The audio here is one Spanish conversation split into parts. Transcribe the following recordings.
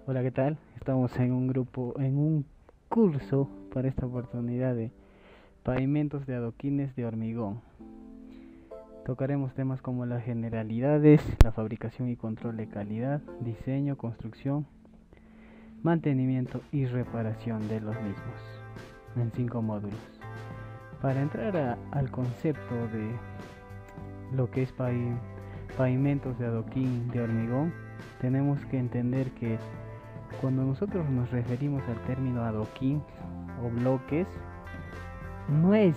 Hola, ¿qué tal? Estamos en un grupo, en un curso para esta oportunidad de pavimentos de adoquines de hormigón. Tocaremos temas como las generalidades, la fabricación y control de calidad, diseño, construcción, mantenimiento y reparación de los mismos, en 5 módulos. Para entrar al concepto de lo que es pavimentos de adoquín de hormigón, tenemos que entender que cuando nosotros nos referimos al término adoquín o bloques, no es,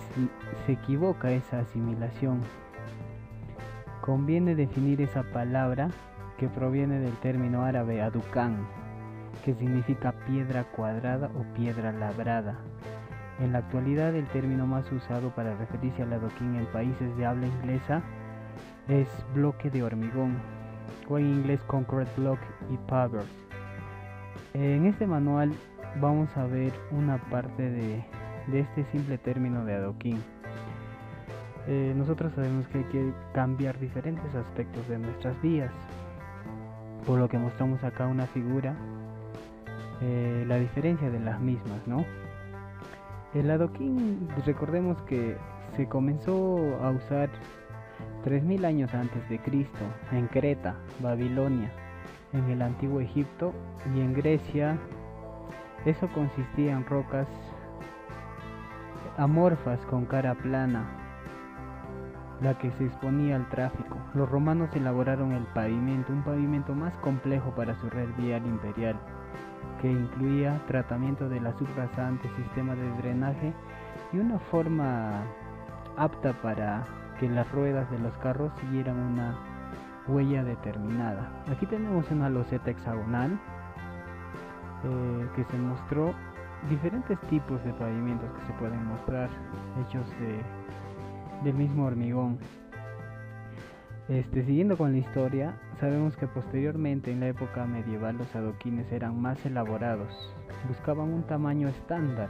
se equivoca esa asimilación. Conviene definir esa palabra que proviene del término árabe adukan, que significa piedra cuadrada o piedra labrada. En la actualidad, el término más usado para referirse al adoquín en países de habla inglesa es bloque de hormigón, o en inglés concrete block y powder. En este manual vamos a ver una parte de este simple término de adoquín. Nosotros sabemos que hay que cambiar diferentes aspectos de nuestras vías, por lo que mostramos acá una figura, la diferencia de las mismas, ¿no? El adoquín, recordemos que se comenzó a usar 3000 años antes de Cristo en Creta, Babilonia, en el antiguo Egipto y en Grecia. Eso consistía en rocas amorfas con cara plana, la que se exponía al tráfico. Los romanos elaboraron el pavimento, un pavimento más complejo para su red vial imperial, que incluía tratamiento de la subrasante, sistema de drenaje y una forma apta para que las ruedas de los carros siguieran una huella determinada. Aquí tenemos una loseta hexagonal que se mostró diferentes tipos de pavimentos que se pueden mostrar hechos del mismo hormigón. Siguiendo con la historia, sabemos que posteriormente en la época medieval los adoquines eran más elaborados, buscaban un tamaño estándar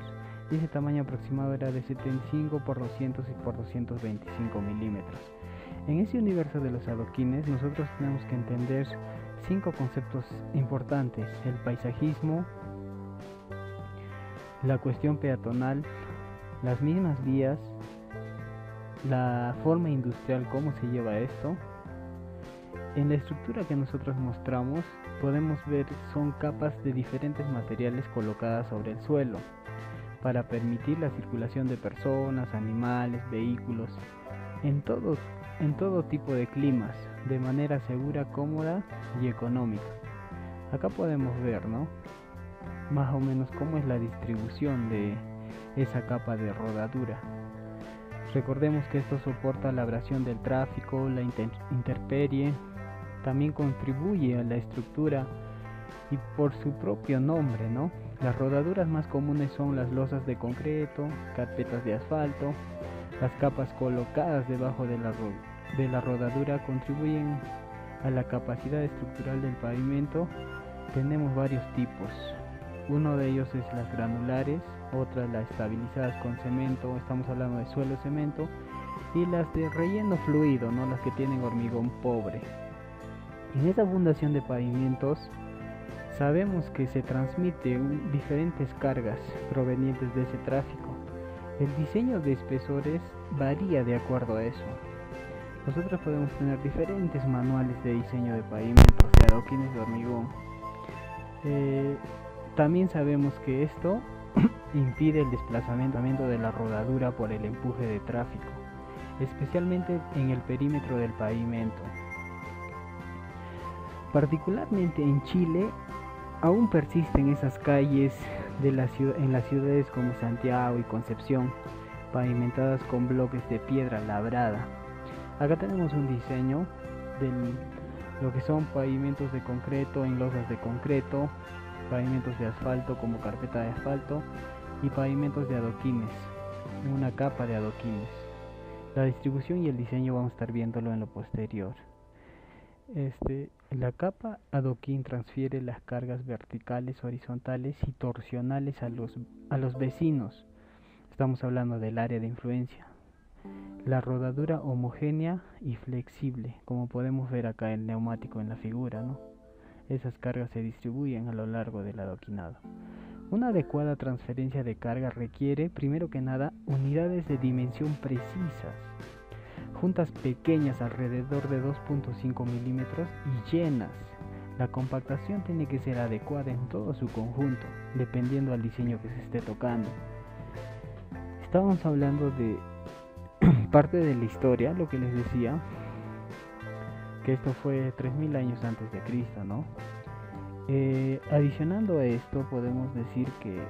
y ese tamaño aproximado era de 75 por 200 y por 225 milímetros. En ese universo de los adoquines nosotros tenemos que entender 5 conceptos importantes: el paisajismo, la cuestión peatonal, las mismas vías, la forma industrial, cómo se lleva esto. En la estructura que nosotros mostramos podemos ver son capas de diferentes materiales colocadas sobre el suelo para permitir la circulación de personas, animales, vehículos en todo tipo de climas de manera segura, cómoda y económica. Acá podemos ver, ¿no?, más o menos cómo es la distribución de esa capa de rodadura. Recordemos que esto soporta la abrasión del tráfico, la intemperie, también contribuye a la estructura y por su propio nombre, ¿no? Las rodaduras más comunes son las losas de concreto, carpetas de asfalto. Las capas colocadas debajo de la rodadura contribuyen a la capacidad estructural del pavimento. Tenemos varios tipos. Uno de ellos es las granulares, otras las estabilizadas con cemento, estamos hablando de suelo cemento, y las de relleno fluido, ¿no?, las que tienen hormigón pobre. En esta fundación de pavimentos sabemos que se transmiten diferentes cargas provenientes de ese tráfico. El diseño de espesores varía de acuerdo a eso. Nosotros podemos tener diferentes manuales de diseño de pavimentos, de adoquines de hormigón. También sabemos que esto impide el desplazamiento de la rodadura por el empuje de tráfico, especialmente en el perímetro del pavimento. Particularmente en Chile, aún persisten esas calles en las ciudades como Santiago y Concepción, pavimentadas con bloques de piedra labrada. Acá tenemos un diseño de lo que son pavimentos de concreto en losas de concreto, pavimentos de asfalto como carpeta de asfalto y pavimentos de adoquines, una capa de adoquines. La distribución y el diseño vamos a estar viéndolo en lo posterior. La capa adoquín transfiere las cargas verticales, horizontales y torsionales a los vecinos. Estamos hablando del área de influencia. La rodadura homogénea y flexible, como podemos ver acá el neumático en la figura, ¿no? esas cargas se distribuyen a lo largo del adoquinado. Una adecuada transferencia de carga requiere, primero que nada, unidades de dimensión precisas, juntas pequeñas alrededor de 2.5 milímetros y llenas. La compactación tiene que ser adecuada en todo su conjunto, dependiendo del diseño que se esté tocando. Estábamos hablando de parte de la historia, lo que les decía, que esto fue 3000 años antes de Cristo, ¿no? Adicionando a esto, podemos decir que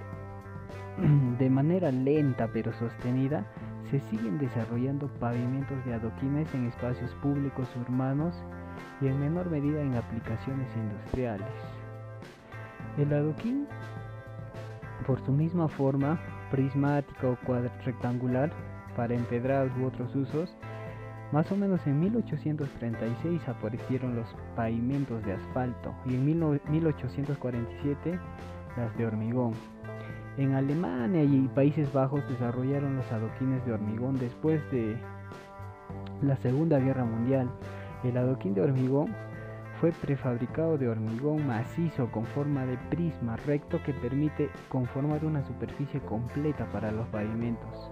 de manera lenta pero sostenida se siguen desarrollando pavimentos de adoquines en espacios públicos urbanos y en menor medida en aplicaciones industriales. El adoquín, por su misma forma prismática o rectangular para empedrados u otros usos, más o menos en 1836 aparecieron los pavimentos de asfalto y en 1847 las de hormigón. En Alemania y Países Bajos desarrollaron los adoquines de hormigón después de la Segunda Guerra Mundial. El adoquín de hormigón fue prefabricado de hormigón macizo con forma de prisma recto que permite conformar una superficie completa para los pavimentos.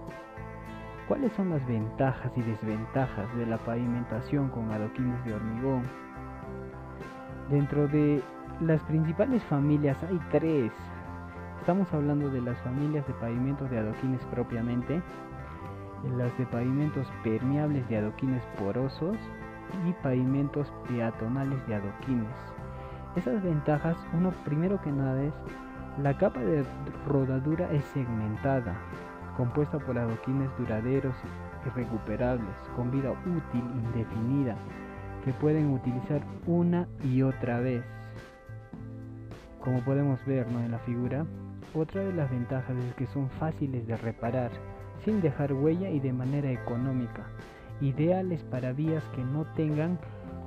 ¿Cuáles son las ventajas y desventajas de la pavimentación con adoquines de hormigón? Dentro de las principales familias hay tres. Estamos hablando de las familias de pavimentos de adoquines propiamente, las de pavimentos permeables de adoquines porosos y pavimentos peatonales de adoquines. Esas ventajas, uno primero que nada es la capa de rodadura es segmentada, compuesta por adoquines duraderos y recuperables, con vida útil indefinida, que pueden utilizar una y otra vez. Como podemos ver, ¿no?, en la figura, otra de las ventajas es que son fáciles de reparar, sin dejar huella y de manera económica, ideales para vías que no tengan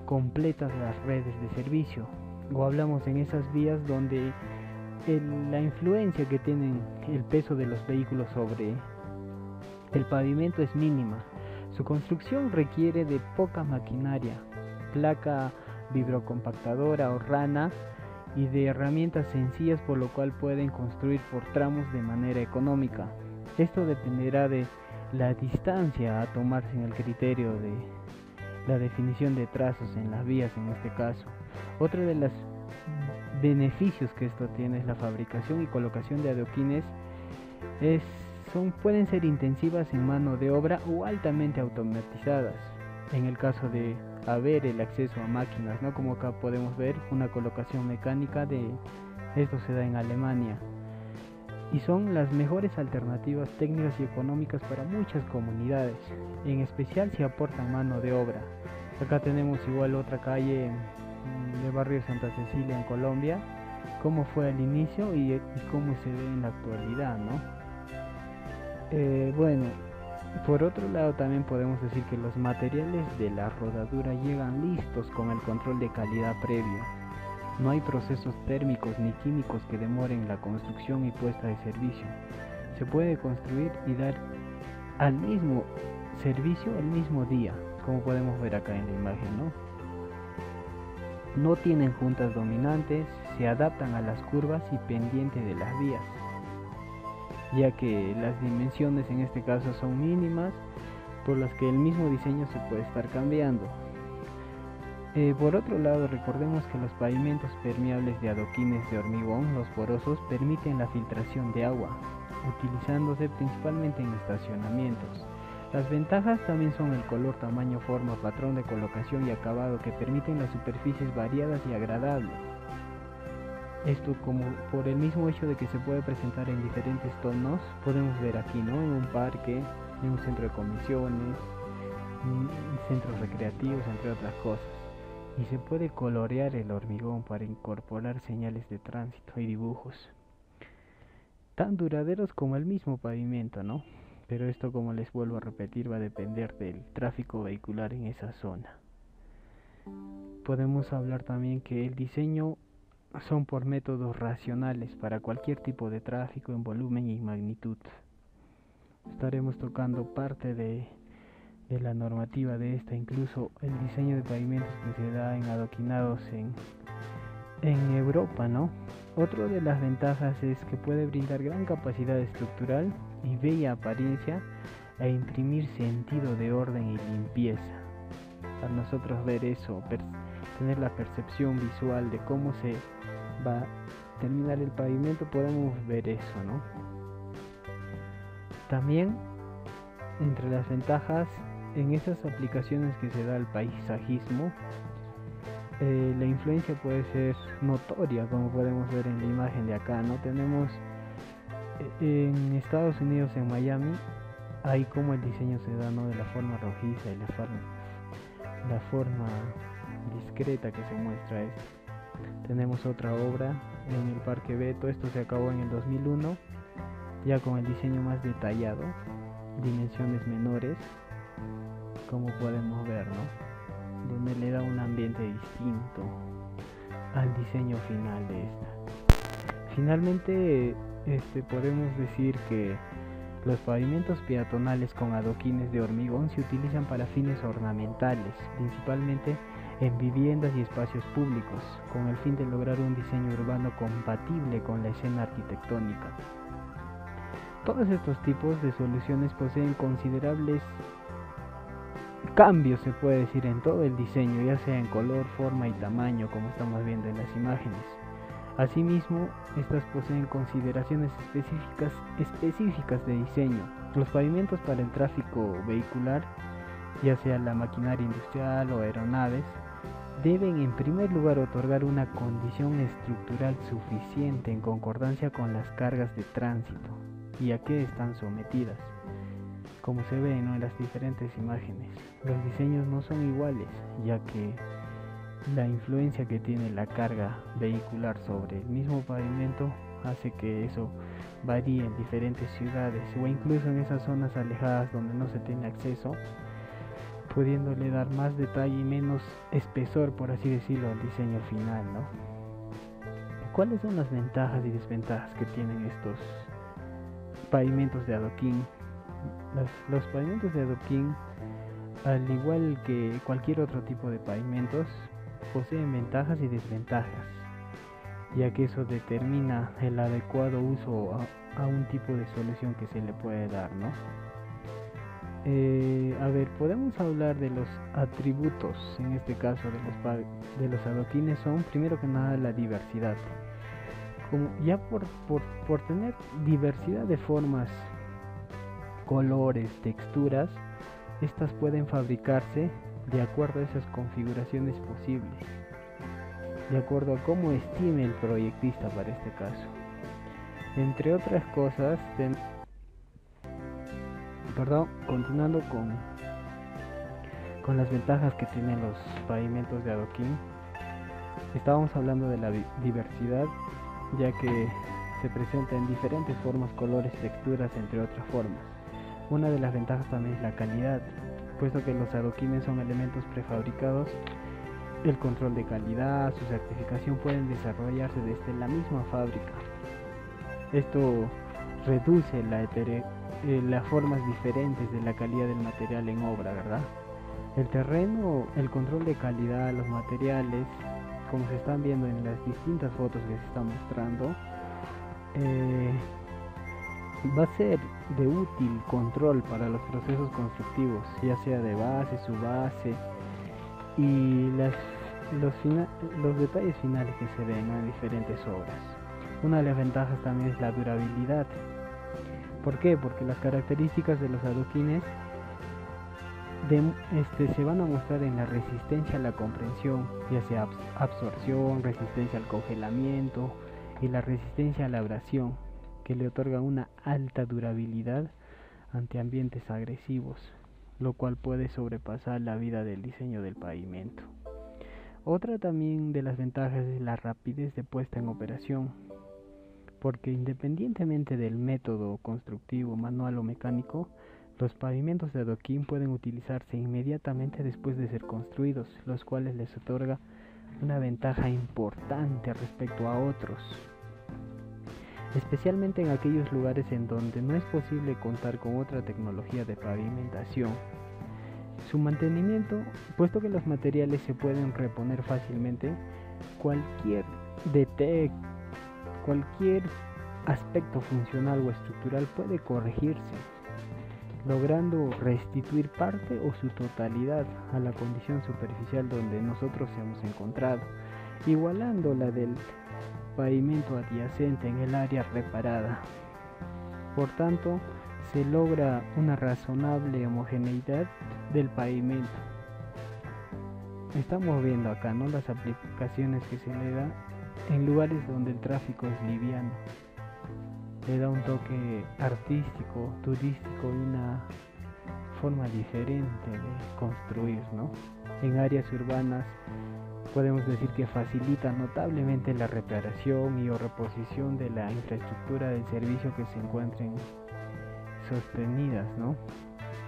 completas las redes de servicio, o hablamos en esas vías donde la influencia que tienen el peso de los vehículos sobre el pavimento es mínima. Su construcción requiere de poca maquinaria, placa vibrocompactadora o rana y de herramientas sencillas, por lo cual pueden construir por tramos de manera económica. Esto dependerá de la distancia a tomarse en el criterio de la definición de trazos en las vías en este caso. Otro de los beneficios que esto tiene es la fabricación y colocación de adoquines pueden ser intensivas en mano de obra o altamente automatizadas. En el caso de haber el acceso a máquinas, ¿no?, como acá podemos ver una colocación mecánica de esto se da en Alemania, y son las mejores alternativas técnicas y económicas para muchas comunidades, en especial si aportan mano de obra. Acá tenemos igual otra calle de barrio Santa Cecilia en Colombia, cómo fue al inicio y cómo se ve en la actualidad, ¿no? Bueno, por otro lado también podemos decir que los materiales de la rodadura llegan listos con el control de calidad previo. No hay procesos térmicos ni químicos que demoren la construcción y puesta de servicio. Se puede construir y dar al mismo servicio el mismo día, como podemos ver acá en la imagen, ¿no? No tienen juntas dominantes, se adaptan a las curvas y pendientes de las vías, ya que las dimensiones en este caso son mínimas, por las que el mismo diseño se puede estar cambiando. Por otro lado, recordemos que los pavimentos permeables de adoquines de hormigón, los porosos, permiten la filtración de agua, utilizándose principalmente en estacionamientos. Las ventajas también son el color, tamaño, forma, patrón de colocación y acabado, que permiten las superficies variadas y agradables. Esto como por el mismo hecho de que se puede presentar en diferentes tonos, podemos ver aquí, ¿no?, en un parque, en un centro de convenciones, en centros recreativos, entre otras cosas. Y se puede colorear el hormigón para incorporar señales de tránsito y dibujos tan duraderos como el mismo pavimento, ¿no? Pero esto, como les vuelvo a repetir, va a depender del tráfico vehicular en esa zona. Podemos hablar también que el diseño son por métodos racionales para cualquier tipo de tráfico en volumen y magnitud. Estaremos tocando parte de la normativa de esta, incluso el diseño de pavimentos que se da en adoquinados en Europa, ¿no? Otra de las ventajas es que puede brindar gran capacidad estructural y bella apariencia e imprimir sentido de orden y limpieza. Al nosotros ver eso, tener la percepción visual de cómo se va a terminar el pavimento, podemos ver eso, ¿no? También, entre las ventajas, en esas aplicaciones que se da al paisajismo, la influencia puede ser notoria, como podemos ver en la imagen de acá, ¿no? Tenemos en Estados Unidos, en Miami, ahí como el diseño se da, ¿no? De la forma rojiza y la forma discreta que se muestra esto. Tenemos otra obra en el Parque Beto, esto se acabó en el 2001, ya con el diseño más detallado, dimensiones menores, como podemos ver, ¿no? Donde le da un ambiente distinto al diseño final de esta. Finalmente, podemos decir que los pavimentos peatonales con adoquines de hormigón se utilizan para fines ornamentales, principalmente en viviendas y espacios públicos, con el fin de lograr un diseño urbano compatible con la escena arquitectónica. Todos estos tipos de soluciones poseen considerables cambios, se puede decir, en todo el diseño, ya sea en color, forma y tamaño, como estamos viendo en las imágenes. Asimismo, estas poseen consideraciones específicas de diseño. Los pavimentos para el tráfico vehicular, ya sea la maquinaria industrial o aeronaves, deben en primer lugar otorgar una condición estructural suficiente en concordancia con las cargas de tránsito y a qué están sometidas. Como se ve, ¿no?, en las diferentes imágenes, los diseños no son iguales, ya que la influencia que tiene la carga vehicular sobre el mismo pavimento hace que eso varíe en diferentes ciudades o incluso en esas zonas alejadas donde no se tiene acceso, pudiéndole dar más detalle y menos espesor, por así decirlo, al diseño final, ¿no? ¿Cuáles son las ventajas y desventajas que tienen estos pavimentos de adoquín? Los pavimentos de adoquín, al igual que cualquier otro tipo de pavimentos, poseen ventajas y desventajas, ya que eso determina el adecuado uso a un tipo de solución que se le puede dar, ¿no? Podemos hablar de los atributos, en este caso de los adoquines, son primero que nada la diversidad. Como ya por tener diversidad de formas, colores, texturas, estas pueden fabricarse de acuerdo a esas configuraciones posibles, de acuerdo a cómo estime el proyectista para este caso. Entre otras cosas, continuando con las ventajas que tienen los pavimentos de adoquín, estábamos hablando de la diversidad, ya que se presenta en diferentes formas, colores, texturas, entre otras formas. Una de las ventajas también es la calidad, puesto que los adoquines son elementos prefabricados. El control de calidad, su certificación pueden desarrollarse desde la misma fábrica. Esto reduce las formas diferentes de la calidad del material en obra, ¿verdad? El terreno, el control de calidad, los materiales, como se están viendo en las distintas fotos que se están mostrando, va a ser de útil control para los procesos constructivos, ya sea de base, subbase y los detalles finales que se ven en diferentes obras. Una de las ventajas también es la durabilidad. ¿Por qué? Porque las características de los adoquines se van a mostrar en la resistencia a la compresión, ya sea absorción, resistencia al congelamiento y la resistencia a la abrasión, que le otorga una alta durabilidad ante ambientes agresivos, lo cual puede sobrepasar la vida del diseño del pavimento. Otra también de las ventajas es la rapidez de puesta en operación, porque independientemente del método constructivo, manual o mecánico, los pavimentos de adoquín pueden utilizarse inmediatamente después de ser construidos, los cuales les otorga una ventaja importante respecto a otros, especialmente en aquellos lugares en donde no es posible contar con otra tecnología de pavimentación. Su mantenimiento, puesto que los materiales se pueden reponer fácilmente, cualquier de cualquier aspecto funcional o estructural puede corregirse, logrando restituir parte o su totalidad a la condición superficial donde nosotros hemos encontrado, igualando la del pavimento adyacente en el área reparada. Por tanto, se logra una razonable homogeneidad del pavimento. Estamos viendo acá, ¿no?, las aplicaciones que se le da en lugares donde el tráfico es liviano. Le da un toque artístico, turístico y una forma diferente de construir, ¿no? En áreas urbanas podemos decir que facilita notablemente la reparación y o reposición de la infraestructura del servicio que se encuentren sostenidas, ¿no?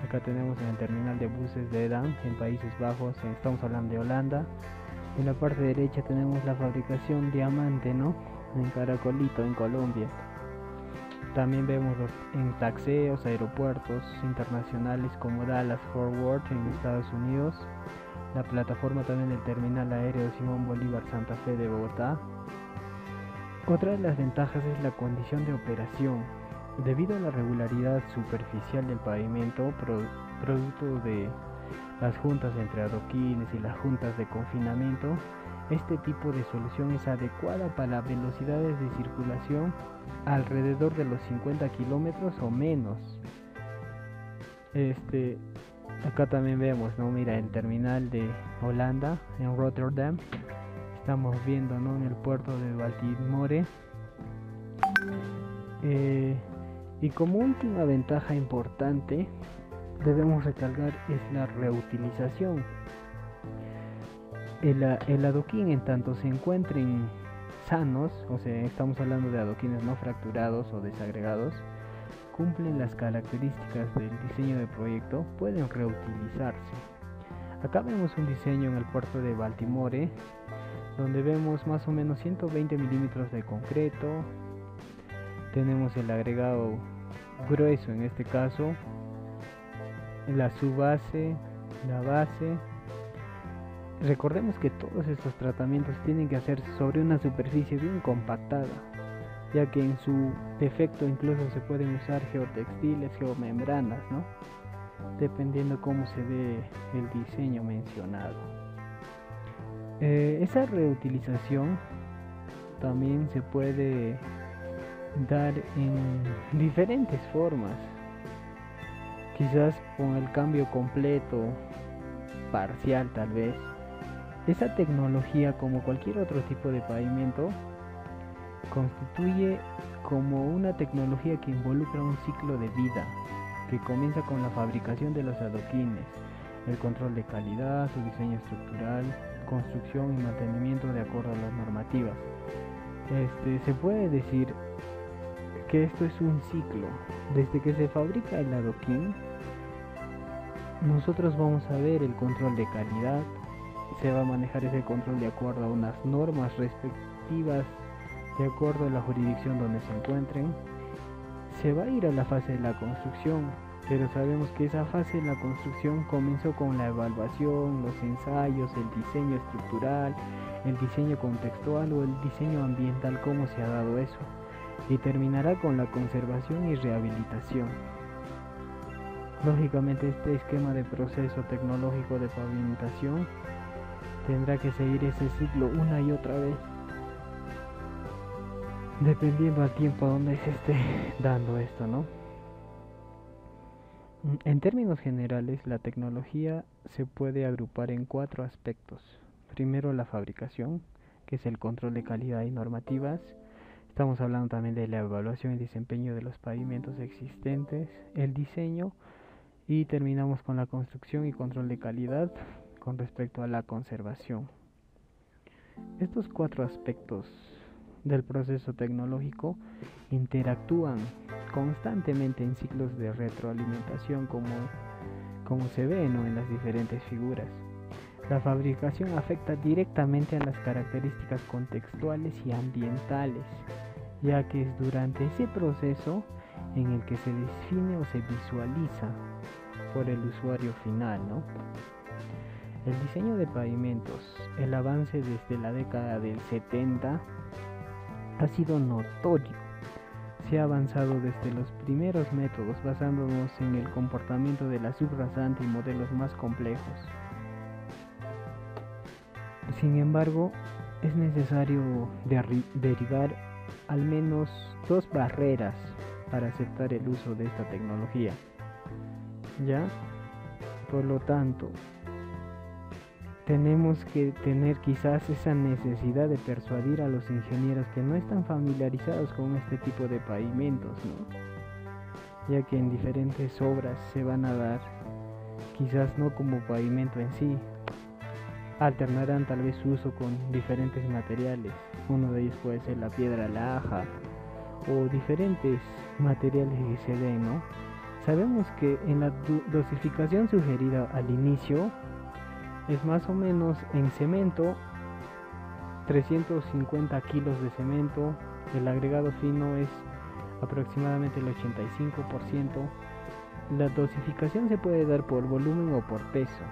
Acá tenemos en el terminal de buses de Edam, en Países Bajos, estamos hablando de Holanda. En la parte derecha tenemos la fabricación Diamante, ¿no?, en Caracolito, en Colombia. También vemos en taxeos, aeropuertos internacionales como Dallas Fort Worth en Estados Unidos. La plataforma también del terminal aéreo Simón Bolívar Santa Fe de Bogotá. Otra de las ventajas es la condición de operación. Debido a la regularidad superficial del pavimento, producto de las juntas entre adoquines y las juntas de confinamiento, este tipo de solución es adecuada para velocidades de circulación alrededor de los 50 kilómetros o menos. Acá también vemos, ¿no?, mira, el terminal de Holanda en Rotterdam. Estamos viendo, ¿no?, en el puerto de Baltimore. Y como última ventaja importante debemos recalcar es la reutilización. El adoquín, en tanto se encuentren sanos, o sea, estamos hablando de adoquines no fracturados o desagregados, cumplen las características del diseño de proyecto, pueden reutilizarse. Acá vemos un diseño en el puerto de Baltimore, donde vemos más o menos 120 milímetros de concreto. Tenemos el agregado grueso, en este caso, la subbase, la base. Recordemos que todos estos tratamientos tienen que hacerse sobre una superficie bien compactada, ya que en su defecto incluso se pueden usar geotextiles, geomembranas, ¿no?, dependiendo cómo se dé el diseño mencionado. Esa reutilización también se puede dar en diferentes formas, quizás con el cambio completo, parcial tal vez. Esa tecnología, como cualquier otro tipo de pavimento, constituye como una tecnología que involucra un ciclo de vida que comienza con la fabricación de los adoquines, el control de calidad, su diseño estructural, construcción y mantenimiento de acuerdo a las normativas. Se puede decir que esto es un ciclo. Desde que se fabrica el adoquín, nosotros vamos a ver el control de calidad. Se va a manejar ese control de acuerdo a unas normas respectivas, de acuerdo a la jurisdicción donde se encuentren. Se va a ir a la fase de la construcción, pero sabemos que esa fase de la construcción comenzó con la evaluación, los ensayos, el diseño estructural, el diseño contextual o el diseño ambiental, cómo se ha dado eso, y terminará con la conservación y rehabilitación. Lógicamente, este esquema de proceso tecnológico de pavimentación tendrá que seguir ese ciclo una y otra vez, dependiendo al tiempo donde se esté dando esto, ¿no? En términos generales, la tecnología se puede agrupar en 4 aspectos. Primero, la fabricación, que es el control de calidad y normativas. Estamos hablando también de la evaluación y desempeño de los pavimentos existentes, el diseño, y terminamos con la construcción y control de calidad con respecto a la conservación. Estos 4 aspectos del proceso tecnológico interactúan constantemente en ciclos de retroalimentación, como se ve, ¿no?, en las diferentes figuras. La fabricación afecta directamente a las características contextuales y ambientales, ya que es durante ese proceso en el que se define o se visualiza por el usuario final, ¿no? El diseño de pavimentos, el avance desde la década del 70 ha sido notorio. Se ha avanzado desde los primeros métodos basándonos en el comportamiento de la subrasante y modelos más complejos. Sin embargo, es necesario derivar al menos dos barreras para aceptar el uso de esta tecnología. ¿Ya? Por lo tanto, tenemos que tener quizás esa necesidad de persuadir a los ingenieros que no están familiarizados con este tipo de pavimentos, ¿no? Ya que en diferentes obras se van a dar, quizás no como pavimento en sí, alternarán tal vez su uso con diferentes materiales. Uno de ellos puede ser la piedra laja o diferentes materiales que se den, ¿no? Sabemos que en la dosificación sugerida al inicio es más o menos en cemento 350 kilos de cemento, el agregado fino es aproximadamente el 85%. La dosificación se puede dar por volumen o por peso.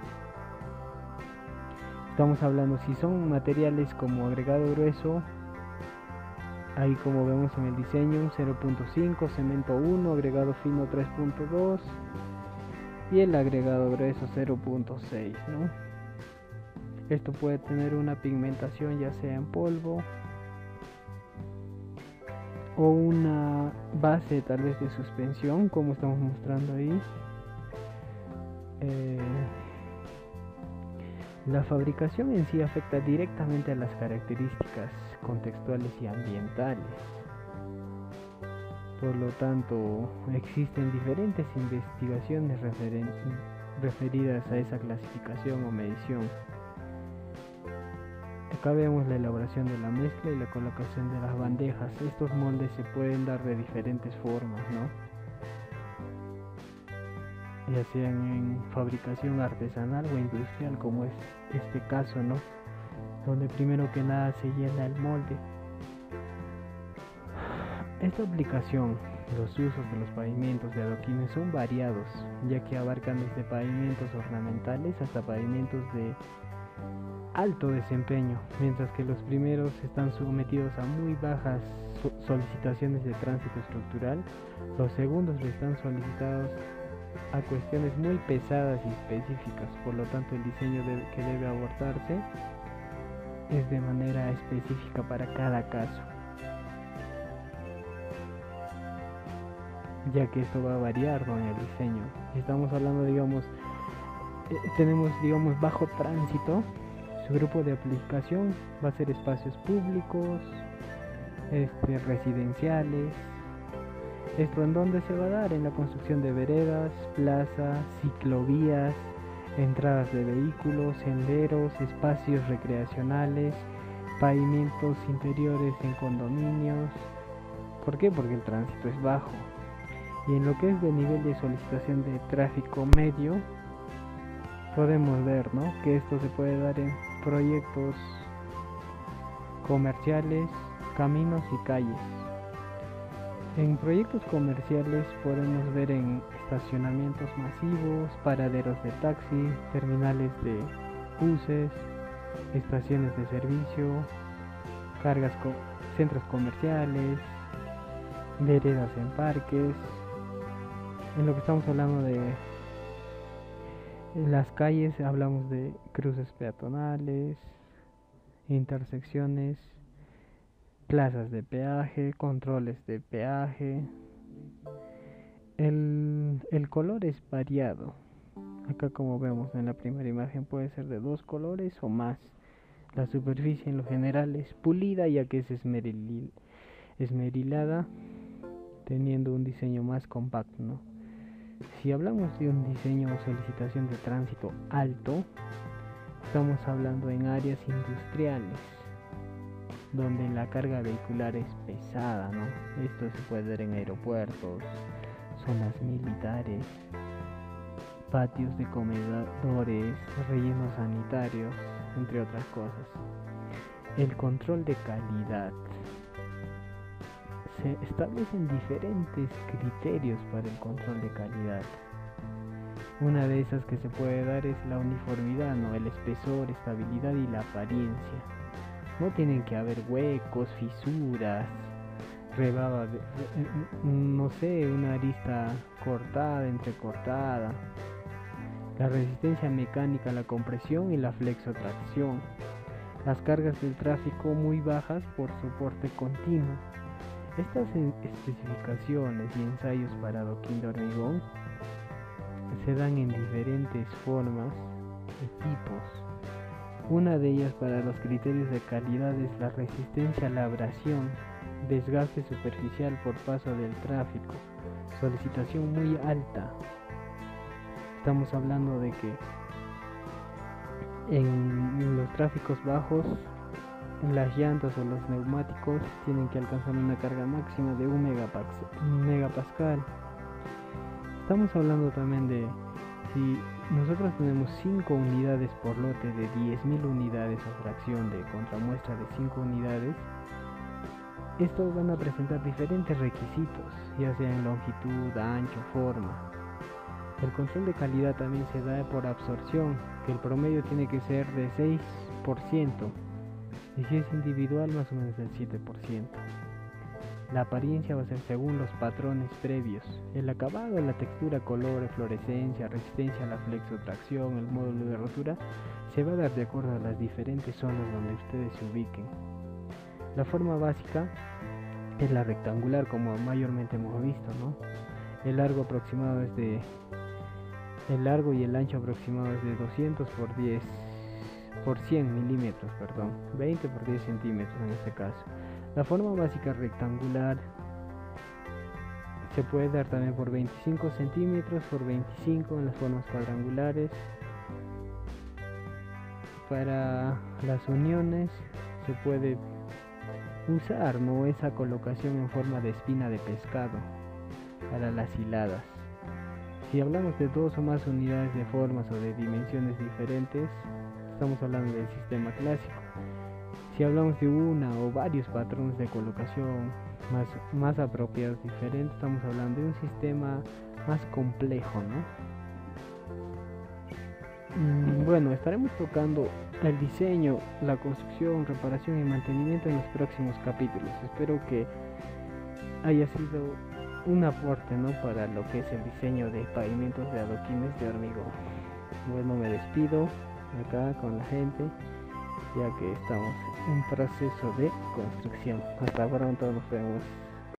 Estamos hablando si son materiales como agregado grueso, ahí como vemos en el diseño 0.5, cemento 1, agregado fino 3.2 y el agregado grueso 0.6, ¿no? Esto puede tener una pigmentación ya sea en polvo o una base tal vez de suspensión como estamos mostrando ahí. La fabricación en sí afecta directamente a las características contextuales y ambientales. Por lo tanto, existen diferentes investigaciones referidas a esa clasificación o medición. Acá vemos la elaboración de la mezcla y la colocación de las bandejas. Estos moldes se pueden dar de diferentes formas, ¿no? Ya sean en fabricación artesanal o industrial, como es este caso, ¿no? Donde primero que nada se llena el molde. Esta aplicación, los usos de los pavimentos de adoquines son variados, ya que abarcan desde pavimentos ornamentales hasta pavimentos de alto desempeño, mientras que los primeros están sometidos a muy bajas solicitaciones de tránsito estructural, los segundos están solicitados a cuestiones muy pesadas y específicas. Por lo tanto, el diseño que debe abordarse es de manera específica para cada caso, ya que esto va a variar con el diseño. Si estamos hablando, tenemos bajo tránsito, su grupo de aplicación va a ser espacios públicos, residenciales. ¿Esto en dónde se va a dar? En la construcción de veredas, plazas, ciclovías, entradas de vehículos, senderos, espacios recreacionales, pavimentos interiores en condominios. ¿Por qué? Porque el tránsito es bajo. Y en lo que es de nivel de solicitación de tráfico medio, podemos ver, ¿no?, que esto se puede dar en proyectos comerciales, caminos y calles. En proyectos comerciales podemos ver en estacionamientos masivos, paraderos de taxi, terminales de buses, estaciones de servicio, centros comerciales, veredas en parques. En lo que estamos hablando de las calles, hablamos de cruces peatonales, intersecciones, plazas de peaje, controles de peaje. El color es variado. Acá, como vemos en la primera imagen, puede ser de dos colores o más. La superficie en lo general es pulida, ya que es esmerilada, teniendo un diseño más compacto, ¿no? Si hablamos de un diseño o solicitación de tránsito alto, estamos hablando en áreas industriales, donde la carga vehicular es pesada, ¿no? Esto se puede ver en aeropuertos, zonas militares, patios de comedores, rellenos sanitarios, entre otras cosas. El control de calidad. Se establecen diferentes criterios para el control de calidad. Una de esas que se puede dar es la uniformidad, ¿no? El espesor, estabilidad y la apariencia. No tienen que haber huecos, fisuras, rebaba, no sé, una arista cortada, entrecortada. La resistencia mecánica, la compresión y la flexotracción. Las cargas del tráfico muy bajas por soporte continuo. Estas especificaciones y ensayos para adoquín de hormigón se dan en diferentes formas y tipos. Una de ellas para los criterios de calidad es la resistencia a la abrasión, desgaste superficial por paso del tráfico, solicitación muy alta. Estamos hablando de que en los tráficos bajos, las llantas o los neumáticos tienen que alcanzar una carga máxima de 1 megapascal. Estamos hablando también de si nosotros tenemos 5 unidades por lote de 10.000 unidades o fracción de contramuestra de 5 unidades, estos van a presentar diferentes requisitos, ya sea en longitud, ancho, forma. El control de calidad también se da por absorción, que el promedio tiene que ser de 6%, y si es individual más o menos del 7%. La apariencia va a ser según los patrones previos. El acabado, la textura, color, fluorescencia, resistencia a la flexotracción, el módulo de rotura, se va a dar de acuerdo a las diferentes zonas donde ustedes se ubiquen. La forma básica es la rectangular, como mayormente hemos visto, ¿no? El largo y el ancho aproximado es de 200 por 100 milímetros, 20 por 10 centímetros en este caso. La forma básica rectangular se puede dar también por 25 centímetros por 25 en las formas cuadrangulares. Para las uniones se puede usar, ¿no?, esa colocación en forma de espina de pescado para las hiladas. Si hablamos de 2 o más unidades de formas o de dimensiones diferentes, estamos hablando del sistema clásico. Si hablamos de una o varios patrones de colocación más apropiados diferentes, estamos hablando de un sistema más complejo, ¿no? Bueno, estaremos tocando el diseño, la construcción, reparación y mantenimiento en los próximos capítulos. Espero que haya sido un aporte, ¿no?, para lo que es el diseño de pavimentos de adoquines de hormigón. Bueno, me despido acá con la gente, ya que estamos en proceso de construcción. Hasta pronto, nos vemos.